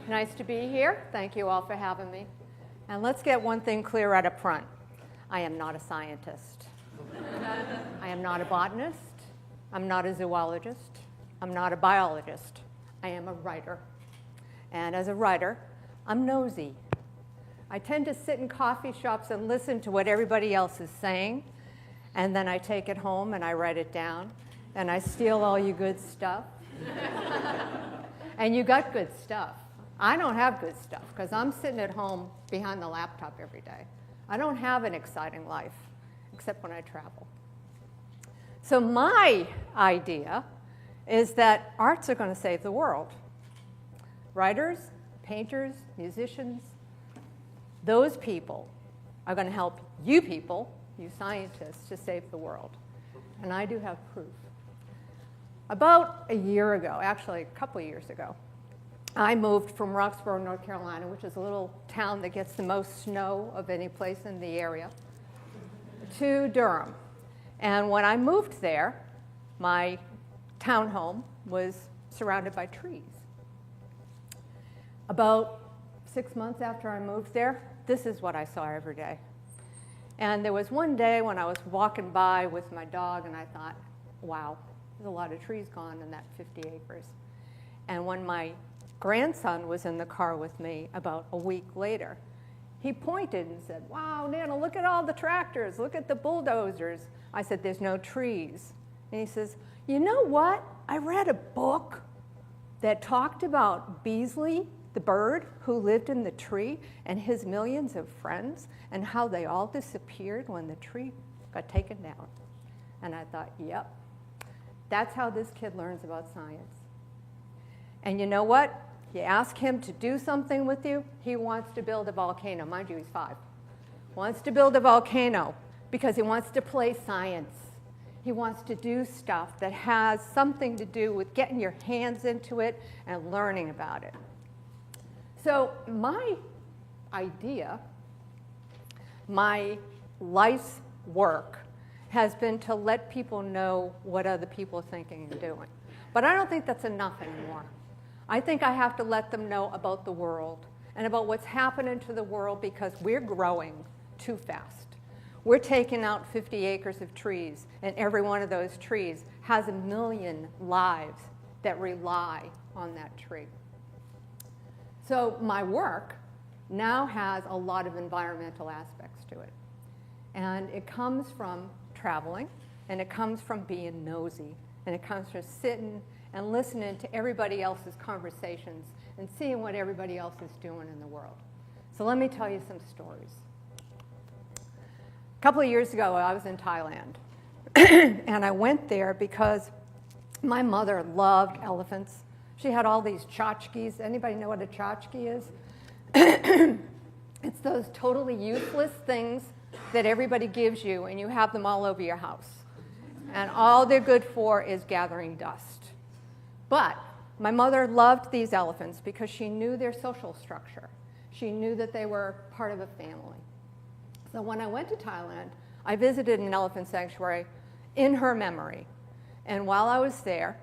Nice to be here. Thank you all for having me. And let's get one thing clear right up front. I am not a scientist. I am not a botanist. I'm not a zoologist. I'm not a biologist. I am a writer. And as a writer, I'm nosy. I tend to sit in coffee shops and listen to what everybody else is saying, and then I take it home and I write it down, and I steal all you good stuff. And you got good stuff. I don't have good stuff because I'm sitting at home behind the laptop every day. I don't have an exciting life except when I travel. So my idea is that arts are going to save the world. Writers, painters, musicians, those people are going to help you people, you scientists, to save the world. And I do have proof. About a year ago, actually a couple of years ago, I moved from Roxborough, North Carolina, which is a little town that gets the most snow of any place in the area, to Durham. And when I moved there, my townhome was surrounded by trees. About 6 months after I moved there, this is what I saw every day. And there was one day when I was walking by with my dog, and I thought, wow, there's a lot of trees gone in that 50 acres. And when my grandson was in the car with me about a week later, he pointed and said, wow, Nana, look at all the tractors, look at the bulldozers. I said, there's no trees. And he says, you know what? I read a book that talked about Beasley, the bird who lived in the tree, and his millions of friends, and how they all disappeared when the tree got taken down. And I thought, yep, that's how this kid learns about science. And you know what? You ask him to do something with you, he wants to build a volcano. Mind you, he's 5. Wants to build a volcano because he wants to play science. He wants to do stuff that has something to do with getting your hands into it and learning about it. So my idea, my life's work, has been to let people know what other people are thinking and doing. But I don't think that's enough anymore. I think I have to let them know about the world and about what's happening to the world because we're growing too fast. We're taking out 50 acres of trees, and every one of those trees has 1 million lives that rely on that tree. So my work now has a lot of environmental aspects to it. And it comes from traveling, and it comes from being nosy, and it comes from sitting and listening to everybody else's conversations and seeing what everybody else is doing in the world. So let me tell you some stories. A couple of years ago, I was in Thailand. And I went there because my mother loved elephants. She had all these tchotchkes. Anybody know what a tchotchke is? It's those totally useless things that everybody gives you, and you have them all over your house. And all they're good for is gathering dust. But my mother loved these elephants because she knew their social structure. She knew that they were part of a family. So when I went to Thailand, I visited an elephant sanctuary in her memory. And while I was there,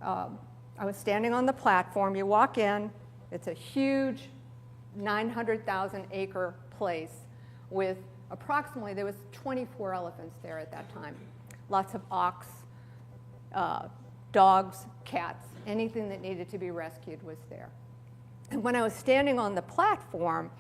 I was standing on the platform. You walk in. It's a huge 900,000 acre place with approximately, there was 24 elephants there at that time. Lots of ox, dogs, cats, anything that needed to be rescued was there. And when I was standing on the platform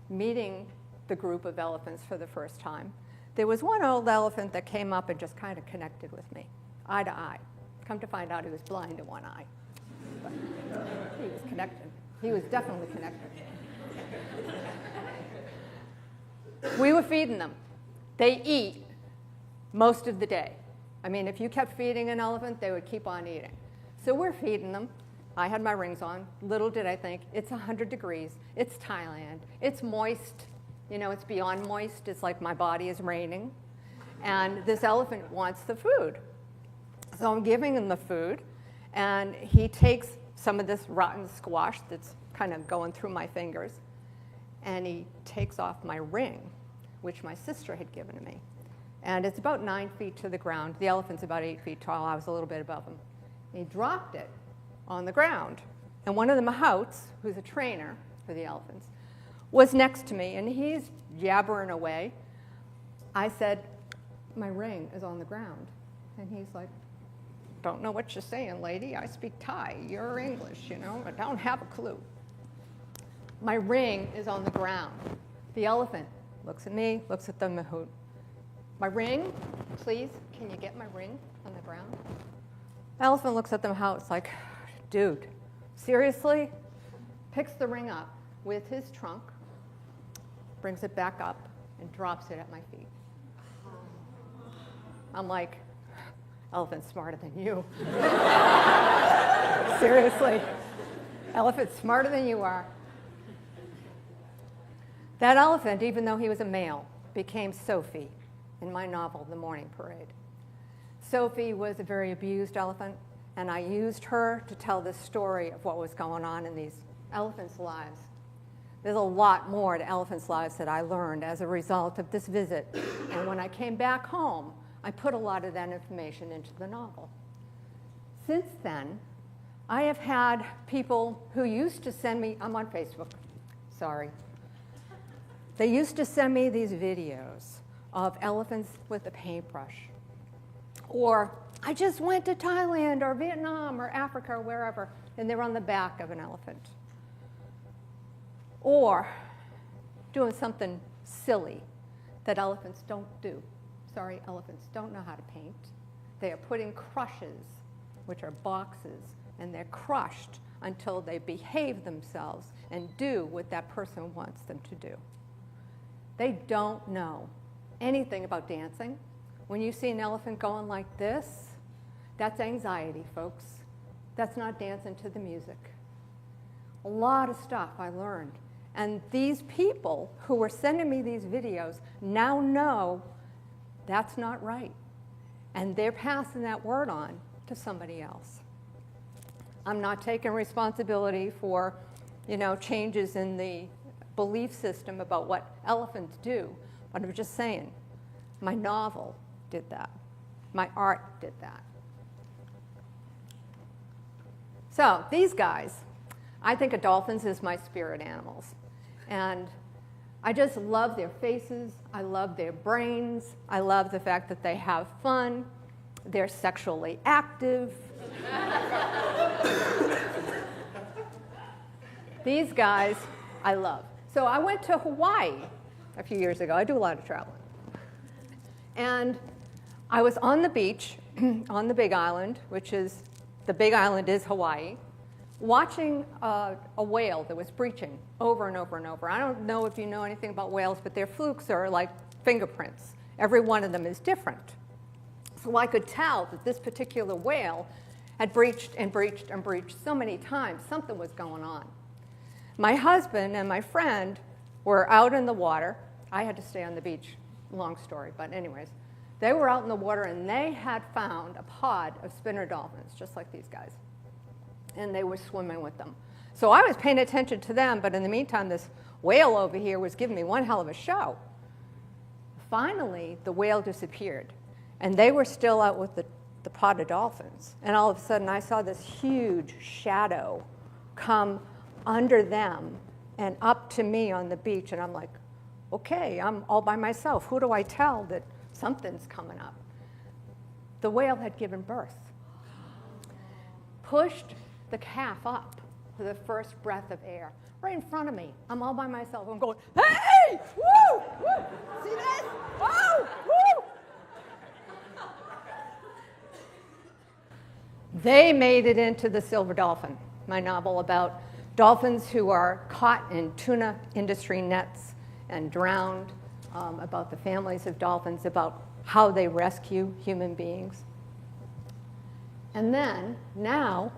meeting the group of elephants for the first time, there was one old elephant that came up and just kind of connected with me, eye to eye. Come to find out he was blind in one eye. But he was connected. He was definitely connected. We were feeding them. They eat most of the day. I mean, if you kept feeding an elephant, they would keep on eating. So we're feeding them. I had my rings on. Little did I think, it's 100 degrees. It's Thailand. It's moist. You know, it's beyond moist. It's like my body is raining. And this elephant wants the food. So I'm giving him the food, and he takes some of this rotten squash that's kind of going through my fingers, and he takes off my ring, which my sister had given to me. And it's about 9 feet to the ground. The elephant's about 8 feet tall. I was a little bit above him. And he dropped it on the ground. And one of the mahouts, who's a trainer for the elephants, was next to me, and he's jabbering away. I said, my ring is on the ground. And he's like, don't know what you're saying, lady. I speak Thai. You're English, you know. I don't have a clue. My ring is on the ground. The elephant looks at me, looks at the mahout. My ring, please, can you get my ring on the ground? The elephant looks at the mahout. It's like, dude, seriously? Picks the ring up with his trunk, brings it back up, and drops it at my feet. I'm like, elephant's smarter than you. Seriously, elephant's smarter than you are. That elephant, even though he was a male, became Sophie in my novel, The Morning Parade. Sophie was a very abused elephant, and I used her to tell the story of what was going on in these elephants' lives. There's a lot more to elephants' lives that I learned as a result of this visit. And when I came back home, I put a lot of that information into the novel. Since then, I have had people who used to send me, I'm on Facebook, sorry. They used to send me these videos of elephants with a paintbrush. Or, I just went to Thailand or Vietnam or Africa or wherever, and they're on the back of an elephant. Or doing something silly that elephants don't do. Sorry, elephants don't know how to paint. They are put in crushes, which are boxes, and they're crushed until they behave themselves and do what that person wants them to do. They don't know anything about dancing. When you see an elephant going like this, that's anxiety, folks. That's not dancing to the music. A lot of stuff I learned. And these people who were sending me these videos now know that's not right. And they're passing that word on to somebody else. I'm not taking responsibility for, changes in the belief system about what elephants do, but I'm just saying, my novel did that. My art did that. So these guys, I think of dolphins as my spirit animals. And I just love their faces. I love their brains. I love the fact that they have fun. They're sexually active. These guys, I love. So I went to Hawaii a few years ago. I do a lot of traveling. And I was on the beach on the Big Island, the Big Island is Hawaii, watching a whale that was breaching over and over and over. I don't know if you know anything about whales, but their flukes are like fingerprints. Every one of them is different. So I could tell that this particular whale had breached and breached and breached so many times. Something was going on. My husband and my friend were out in the water. I had to stay on the beach. Long story, but anyways. They were out in the water, and they had found a pod of spinner dolphins, just like these guys. And they were swimming with them. So I was paying attention to them, but in the meantime, this whale over here was giving me one hell of a show. Finally, the whale disappeared, and they were still out with the pod of dolphins. And all of a sudden, I saw this huge shadow come under them and up to me on the beach, and I'm like, okay, I'm all by myself. Who do I tell that something's coming up? The whale had given birth. Pushed the calf up for the first breath of air right in front of me. I'm all by myself. I'm going, hey! Woo! Woo! See this? Oh! Woo! They made it into The Silver Dolphin, my novel about dolphins who are caught in tuna industry nets and drowned, about the families of dolphins, about how they rescue human beings. And then, now,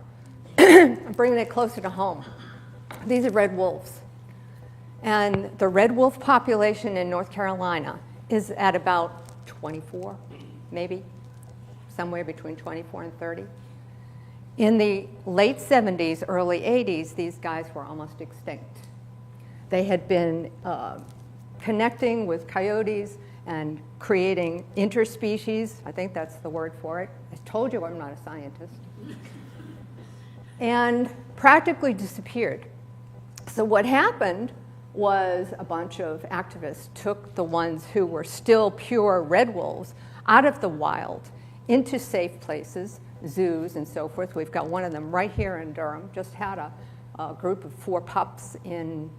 I'm bringing it closer to home. These are red wolves. And the red wolf population in North Carolina is at about 24, maybe, somewhere between 24 and 30. In the late 70s, early 80s, these guys were almost extinct. They had been connecting with coyotes and creating interspecies. I think that's the word for it. I told you I'm not a scientist. And practically disappeared. So what happened was a bunch of activists took the ones who were still pure red wolves out of the wild into safe places, zoos and so forth. We've got one of them right here in Durham. Just had a group of 4 pups in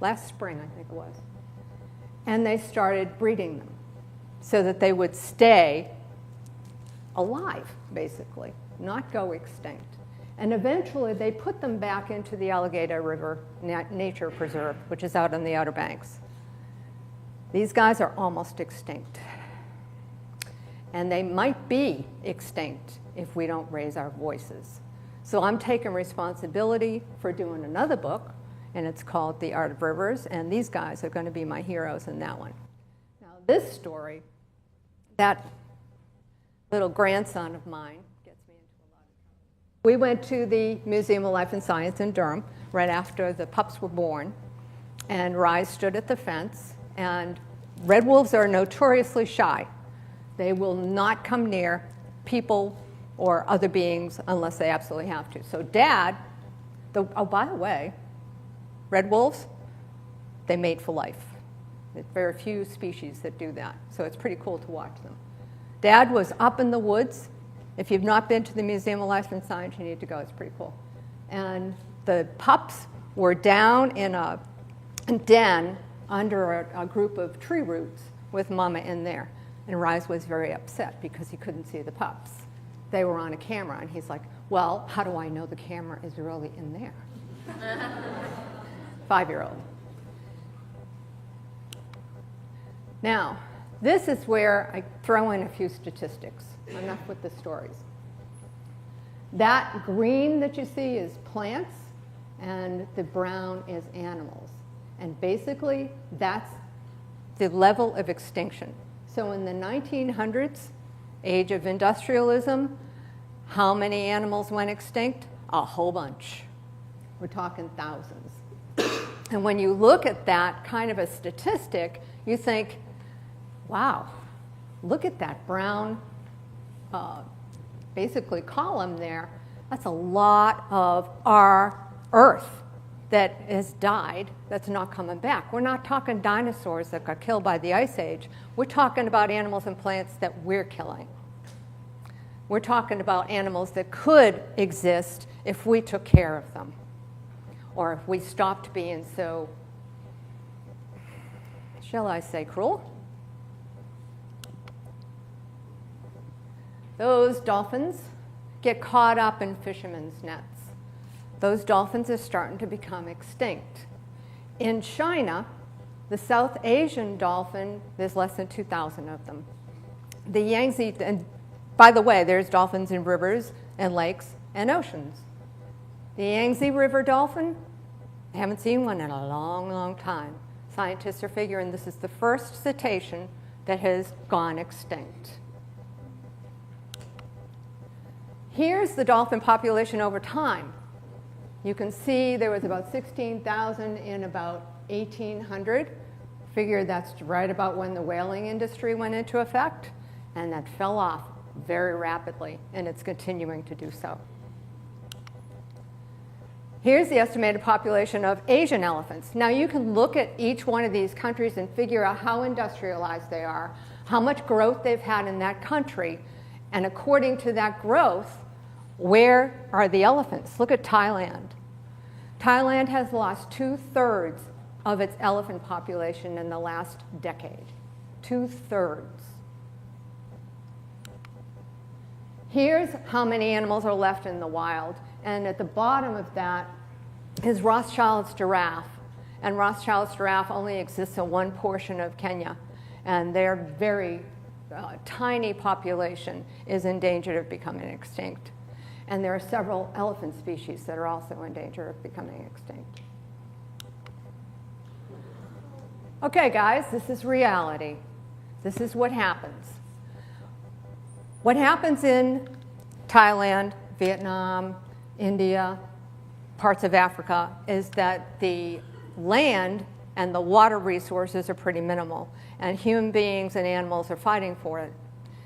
last spring, I think it was. And they started breeding them so that they would stay alive, basically, not go extinct. And eventually they put them back into the Alligator River Nature Preserve, which is out on the Outer Banks. These guys are almost extinct. And they might be extinct if we don't raise our voices. So I'm taking responsibility for doing another book, and it's called The Art of Rivers, and these guys are going to be my heroes in that one. Now, this story, that little grandson of mine, gets me into a lot of trouble. We went to the Museum of Life and Science in Durham right after the pups were born, and Rise stood at the fence, and red wolves are notoriously shy. They will not come near people or other beings unless they absolutely have to. So Dad, oh, by the way, red wolves, they mate for life. There's very few species that do that, so it's pretty cool to watch them. Dad was up in the woods. If you've not been to the Museum of Life and Science, you need to go. It's pretty cool. And the pups were down in a den under a group of tree roots with Mama in there. And Rise was very upset because he couldn't see the pups. They were on a camera, and he's like, well, how do I know the camera is really in there? 5-year-old. Now, this is where I throw in a few statistics. Enough with the stories. That green that you see is plants, and the brown is animals. And basically, that's the level of extinction. So in the 1900s, age of industrialism, how many animals went extinct? A whole bunch. We're talking thousands. And when you look at that kind of a statistic, you think, wow, look at that brown, basically column there. That's a lot of our Earth that has died, that's not coming back. We're not talking dinosaurs that got killed by the Ice Age. We're talking about animals and plants that we're killing. We're talking about animals that could exist if we took care of them, or if we stopped being so, shall I say, cruel? Those dolphins get caught up in fishermen's nets. Those dolphins are starting to become extinct. In China, the South Asian dolphin, there's less than 2,000 of them. The Yangtze, and by the way, there's dolphins in rivers and lakes and oceans. The Yangtze River dolphin, I haven't seen one in a long, long time. Scientists are figuring this is the first cetacean that has gone extinct. Here's the dolphin population over time. You can see there was about 16,000 in about 1800. Figure that's right about when the whaling industry went into effect, and that fell off very rapidly, and it's continuing to do so. Here's the estimated population of Asian elephants. Now you can look at each one of these countries and figure out how industrialized they are, how much growth they've had in that country, and according to that growth, where are the elephants? Look at Thailand. Thailand has lost 2/3 of its elephant population in the last decade. 2/3. Here's how many animals are left in the wild. And at the bottom of that is Rothschild's giraffe. And Rothschild's giraffe only exists in one portion of Kenya. And their very tiny population is in danger of becoming extinct. And there are several elephant species that are also in danger of becoming extinct. Okay, guys, this is reality. This is what happens. What happens in Thailand, Vietnam, India, parts of Africa, is that the land and the water resources are pretty minimal, and human beings and animals are fighting for it.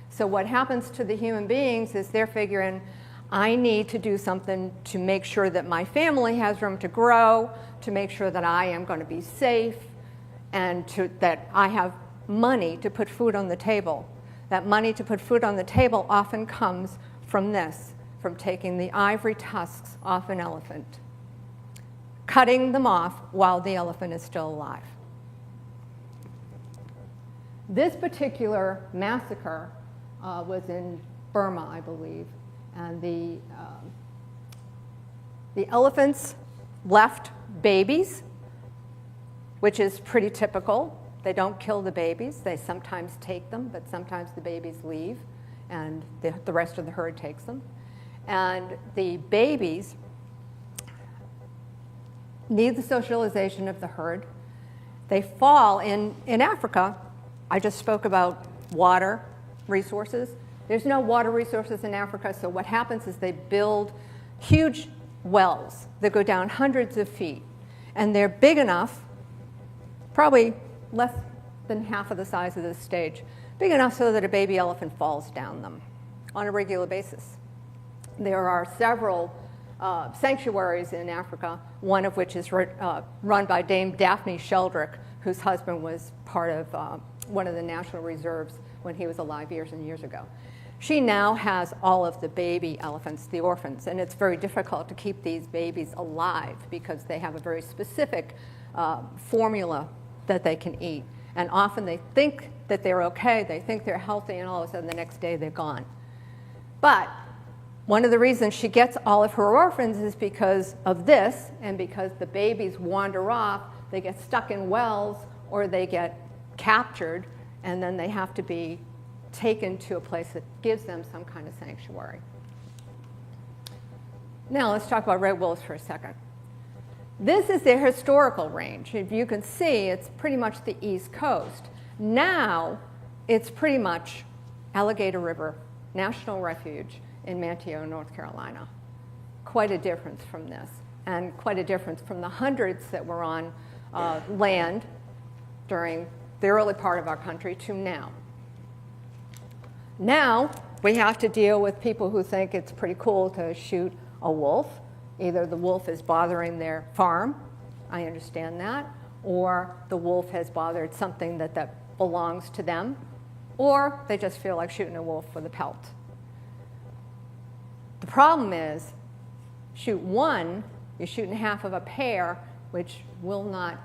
So what happens to the human beings is they're figuring, I need to do something to make sure that my family has room to grow, to make sure that I am going to be safe, and that I have money to put food on the table. That money to put food on the table often comes from this, from taking the ivory tusks off an elephant, cutting them off while the elephant is still alive. This particular massacre was in Burma, I believe, and the elephants left babies, which is pretty typical. They don't kill the babies. They sometimes take them, but sometimes the babies leave, and the rest of the herd takes them. And the babies need the socialization of the herd. They fall in Africa. I just spoke about water resources. There's no water resources in Africa, so what happens is they build huge wells that go down hundreds of feet, and they're big enough, probably less than half of the size of this stage, big enough so that a baby elephant falls down them on a regular basis. There are several sanctuaries in Africa, one of which is run by Dame Daphne Sheldrick, whose husband was part of one of the national reserves when he was alive years and years ago. She now has all of the baby elephants, the orphans, and it's very difficult to keep these babies alive because they have a very specific formula that they can eat. And often they think that they're okay, they think they're healthy, and all of a sudden the next day they're gone. But one of the reasons she gets all of her orphans is because of this, and because the babies wander off, they get stuck in wells, or they get captured, and then they have to be taken to a place that gives them some kind of sanctuary. Now let's talk about red wolves for a second. This is their historical range. If you can see, it's pretty much the East Coast. Now it's pretty much Alligator River National Refuge in Manteo, North Carolina. Quite a difference from this, and quite a difference from the hundreds that were on land during the early part of our country to now. Now we have to deal with people who think it's pretty cool to shoot a wolf. Either the wolf is bothering their farm, I understand that, or the wolf has bothered something that belongs to them, or they just feel like shooting a wolf for the pelt. The problem is, shoot one, you're shooting half of a pair, which will not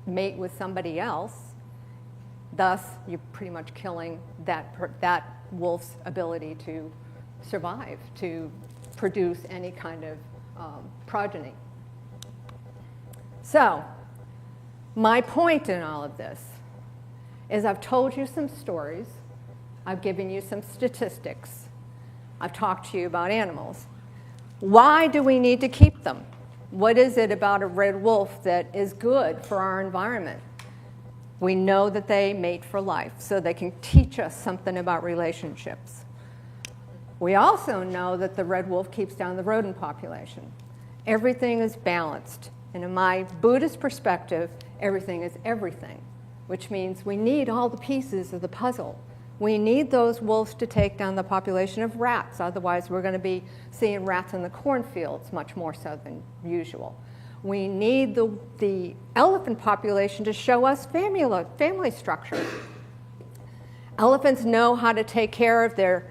mate with somebody else. Thus, you're pretty much killing that wolf's ability to survive, to produce any kind of progeny. So, my point in all of this is I've told you some stories, I've given you some statistics, I've talked to you about animals. Why do we need to keep them? What is it about a red wolf that is good for our environment? We know that they mate for life, so they can teach us something about relationships. We also know that the red wolf keeps down the rodent population. Everything is balanced. And in my Buddhist perspective, everything is everything, which means we need all the pieces of the puzzle. We need those wolves to take down the population of rats. Otherwise, we're going to be seeing rats in the cornfields much more so than usual. We need the elephant population to show us family structure. Elephants know how to take care of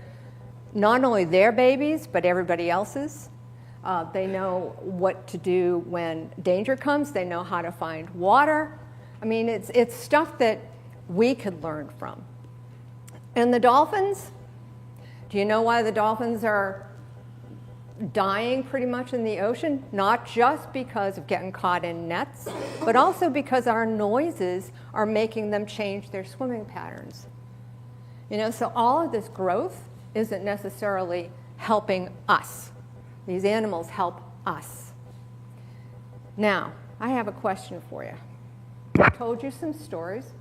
not only their babies, but everybody else's. They know what to do when danger comes. They know how to find water. I mean, it's stuff that we could learn from. And the dolphins, do you know why the dolphins are dying pretty much in the ocean? Not just because of getting caught in nets, but also because our noises are making them change their swimming patterns. So all of this growth isn't necessarily helping us. These animals help us. Now, I have a question for you. I told you some stories,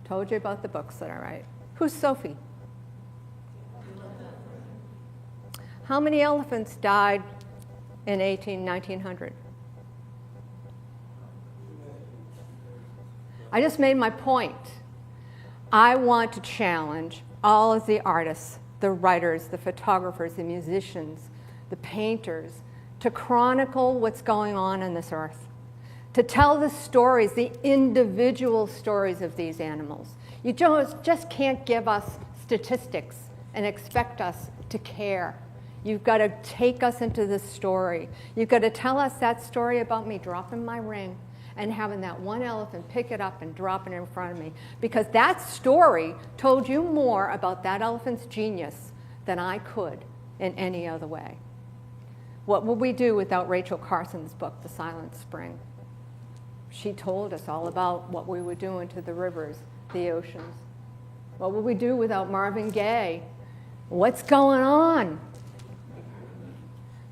told you about the books that I write. Who's Sophie? How many elephants died in 1900? I just made my point. I want to challenge all of the artists, the writers, the photographers, the musicians, the painters, to chronicle what's going on this earth, to tell the stories, the individual stories of these animals. You just can't give us statistics and expect us to care. You've got to take us into the story. You've got to tell us that story about me dropping my ring and having that one elephant pick it up and drop it in front of me. Because that story told you more about that elephant's genius than I could in any other way. What would we do without Rachel Carson's book, The Silent Spring? She told us all about what we were doing to the rivers, the oceans. What would we do without Marvin Gaye? What's going on?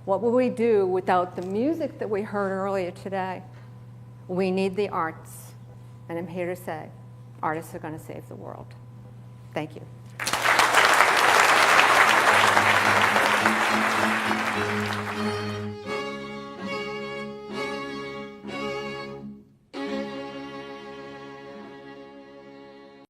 What would we do without the music that we heard earlier today? We need the arts. And I'm here to say, artists are going to save the world. Thank you.